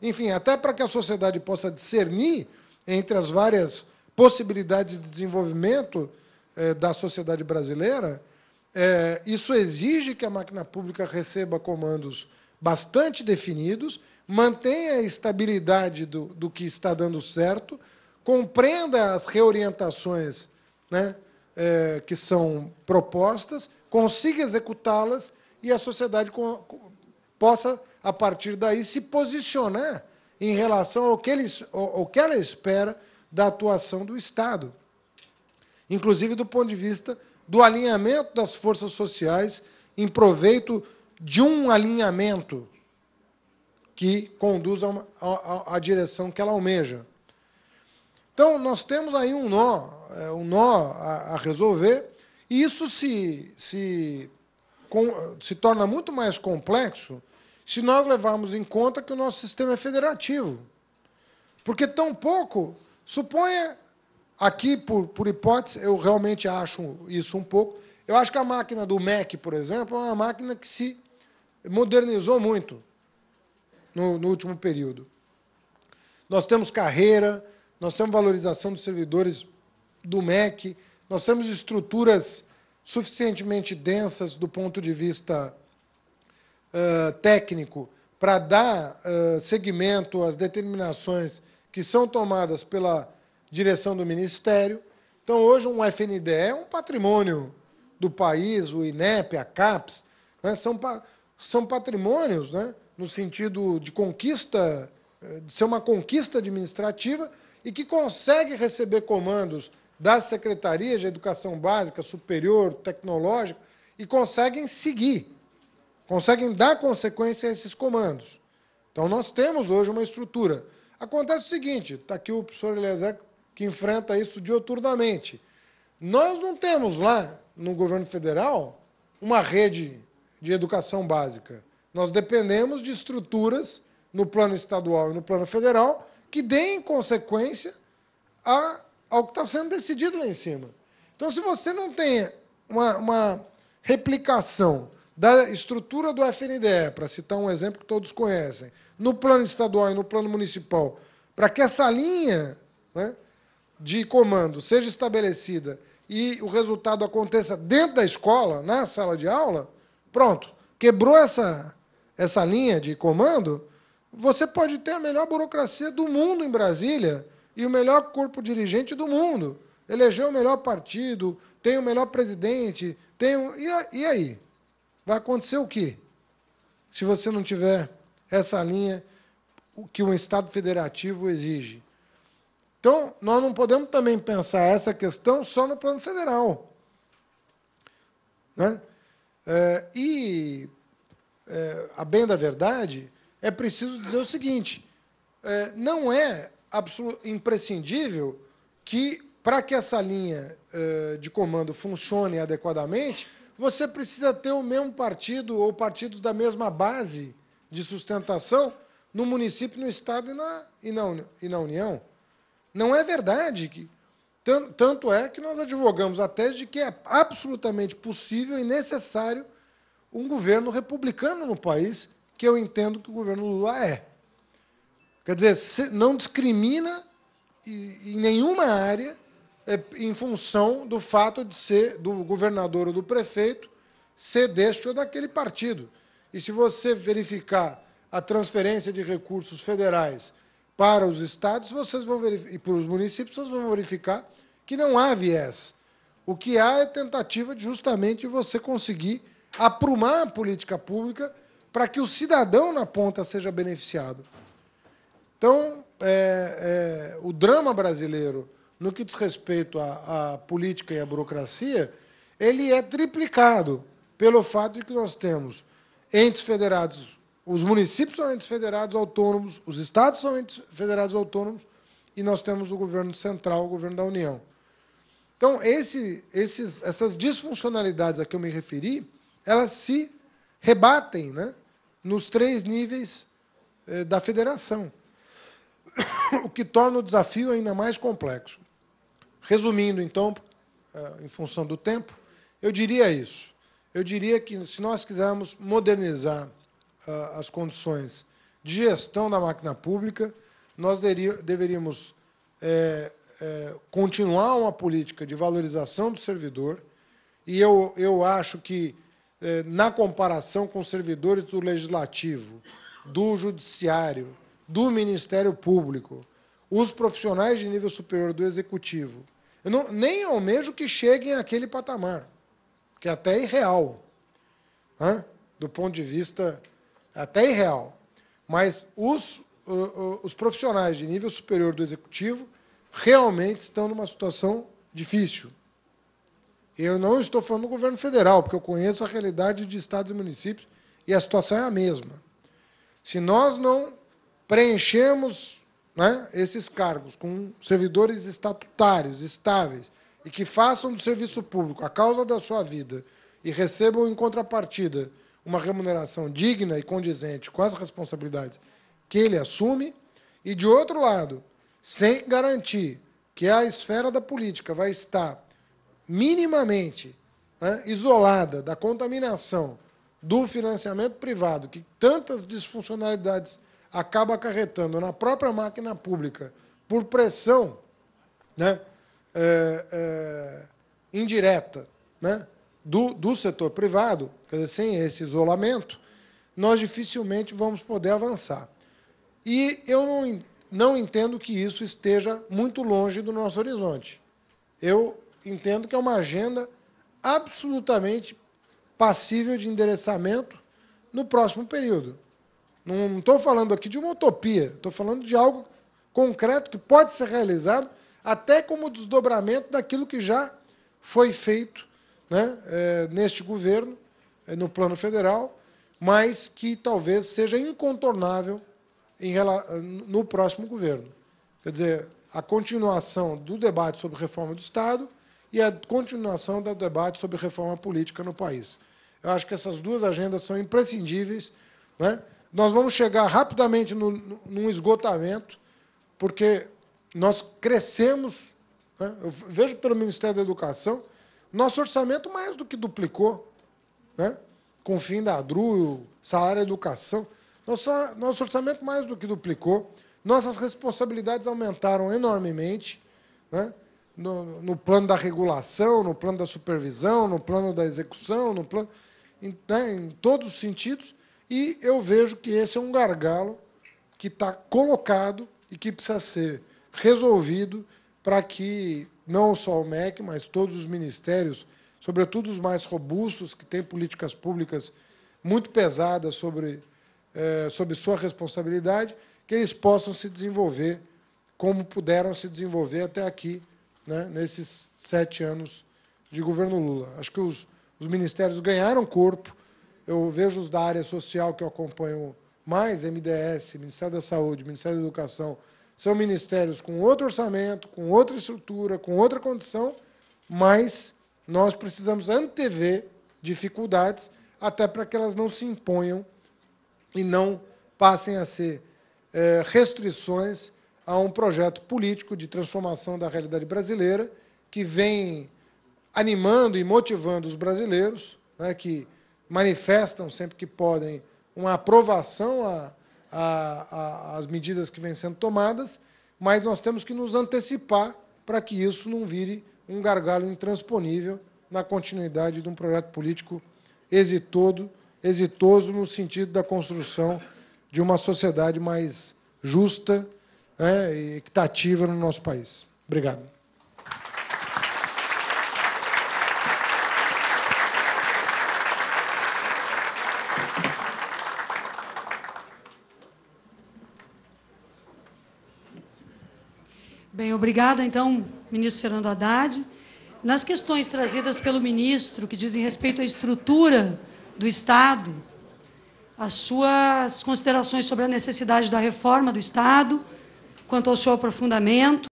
enfim, até para que a sociedade possa discernir entre as várias possibilidades de desenvolvimento da sociedade brasileira, isso exige que a máquina pública receba comandos bastante definidos, mantenha a estabilidade do que está dando certo, compreenda as reorientações, né, que são propostas, consiga executá-las e a sociedade possa, a partir daí, se posicionar em relação ao que ela espera da atuação do Estado, inclusive do ponto de vista do alinhamento das forças sociais em proveito de um alinhamento que conduza à direção que ela almeja. Então, nós temos aí um nó a resolver, e isso se torna muito mais complexo se nós levarmos em conta que o nosso sistema é federativo. Porque, tampouco, suponha, aqui, por hipótese, eu realmente acho isso um pouco, eu acho que a máquina do MEC, por exemplo, é uma máquina que se modernizou muito no último período. Nós temos carreira, nós temos valorização dos servidores do MEC, nós temos estruturas suficientemente densas do ponto de vista técnico para dar seguimento às determinações que são tomadas pela direção do Ministério. Então, hoje, um FNDE é um patrimônio do país, o INEP, a CAPES, né, são patrimônios, né, no sentido de conquista, de ser uma conquista administrativa e que consegue receber comandos das secretarias de educação básica, superior, tecnológica, e conseguem seguir, conseguem dar consequência a esses comandos. Então, nós temos hoje uma estrutura. Acontece o seguinte, está aqui o professor Eliezer, que enfrenta isso dioturnamente. Nós não temos lá, no governo federal, uma rede de educação básica. Nós dependemos de estruturas, no plano estadual e no plano federal, que deem consequência ao que está sendo decidido lá em cima. Então, se você não tem uma replicação da estrutura do FNDE, para citar um exemplo que todos conhecem, no plano estadual e no plano municipal, para que essa linha, né, de comando seja estabelecida e o resultado aconteça dentro da escola, na sala de aula, pronto, quebrou essa linha de comando, você pode ter a melhor burocracia do mundo em Brasília e o melhor corpo dirigente do mundo, eleger o melhor partido, tem o melhor presidente, e aí? Vai acontecer o quê? Se você não tiver essa linha que um Estado federativo exige. Então, nós não podemos também pensar essa questão só no plano federal, né? A bem da verdade, é preciso dizer o seguinte, não é imprescindível que, para que essa linha de comando funcione adequadamente, você precisa ter o mesmo partido ou partidos da mesma base de sustentação no município, no Estado e na União. Não é verdade. Tanto é que nós advogamos a tese de que é absolutamente possível e necessário um governo republicano no país, que eu entendo que o governo Lula é. Quer dizer, não discrimina em nenhuma área em função do fato de ser do governador ou do prefeito ser deste ou daquele partido. E se você verificar a transferência de recursos federais para os estados, e para os municípios, vocês vão verificar que não há viés. O que há é tentativa justamente de você conseguir aprumar a política pública para que o cidadão na ponta seja beneficiado. Então, o drama brasileiro, no que diz respeito à política e à burocracia, ele é triplicado pelo fato de que nós temos entes federados, os municípios são entes federados autônomos, os estados são entes federados autônomos, e nós temos o governo central, o governo da União. Então, essas disfuncionalidades a que eu me referi, elas se rebatem, né, nos 3 níveis da federação, o que torna o desafio ainda mais complexo. Resumindo, então, em função do tempo, eu diria isso. Eu diria que, se nós quisermos modernizar as condições de gestão da máquina pública, nós deveríamos continuar uma política de valorização do servidor, e eu acho que, na comparação com os servidores do Legislativo, do Judiciário, do Ministério Público, os profissionais de nível superior do Executivo, eu nem almejo que cheguem àquele patamar, que é até irreal, né? Do ponto de vista até irreal. Mas os profissionais de nível superior do Executivo realmente estão numa situação difícil. Eu não estou falando do governo federal, porque eu conheço a realidade de estados e municípios, e a situação é a mesma. Se nós não preenchermos, né, esses cargos com servidores estatutários, estáveis, e que façam do serviço público a causa da sua vida e recebam, em contrapartida, uma remuneração digna e condizente com as responsabilidades que ele assume, e, de outro lado, sem garantir que a esfera da política vai estar minimamente, né, isolada da contaminação do financiamento privado, que tantas disfuncionalidades acaba acarretando na própria máquina pública por pressão, né, indireta, né, do setor privado, quer dizer, sem esse isolamento, nós dificilmente vamos poder avançar. E eu não entendo que isso esteja muito longe do nosso horizonte. Eu entendo que é uma agenda absolutamente passível de endereçamento no próximo período. Não estou falando aqui de uma utopia, estou falando de algo concreto que pode ser realizado até como desdobramento daquilo que já foi feito, né, neste governo, no plano federal, mas que talvez seja incontornável no próximo governo. Quer dizer, a continuação do debate sobre reforma do Estado e a continuação do debate sobre reforma política no país. Eu acho que essas duas agendas são imprescindíveis, né? Nós vamos chegar rapidamente num esgotamento, porque nós crescemos, né? Eu vejo pelo Ministério da Educação, nosso orçamento mais do que duplicou, né? Com o fim da ADRU, salário e educação, nosso orçamento mais do que duplicou, nossas responsabilidades aumentaram enormemente, né? No plano da regulação, no plano da supervisão, no plano da execução, no plano, né, em todos os sentidos, e eu vejo que esse é um gargalo que está colocado e que precisa ser resolvido para que não só o MEC, mas todos os ministérios, sobretudo os mais robustos, que têm políticas públicas muito pesadas sobre sua responsabilidade, que eles possam se desenvolver como puderam se desenvolver até aqui, né, nesses 7 anos de governo Lula. Acho que os ministérios ganharam corpo. Eu vejo os da área social que eu acompanho mais, MDS, Ministério da Saúde, Ministério da Educação, são ministérios com outro orçamento, com outra estrutura, com outra condição, mas nós precisamos antever dificuldades até para que elas não se imponham e não passem a ser restrições a um projeto político de transformação da realidade brasileira, que vem animando e motivando os brasileiros, né, que manifestam sempre que podem uma aprovação às medidas que vêm sendo tomadas, mas nós temos que nos antecipar para que isso não vire um gargalo intransponível na continuidade de um projeto político exitoso no sentido da construção de uma sociedade mais justa, né, e equitativa no nosso país. Obrigado. Bem, obrigada, então, ministro Fernando Haddad. Nas questões trazidas pelo ministro, que dizem respeito à estrutura do Estado, as suas considerações sobre a necessidade da reforma do Estado, quanto ao seu aprofundamento,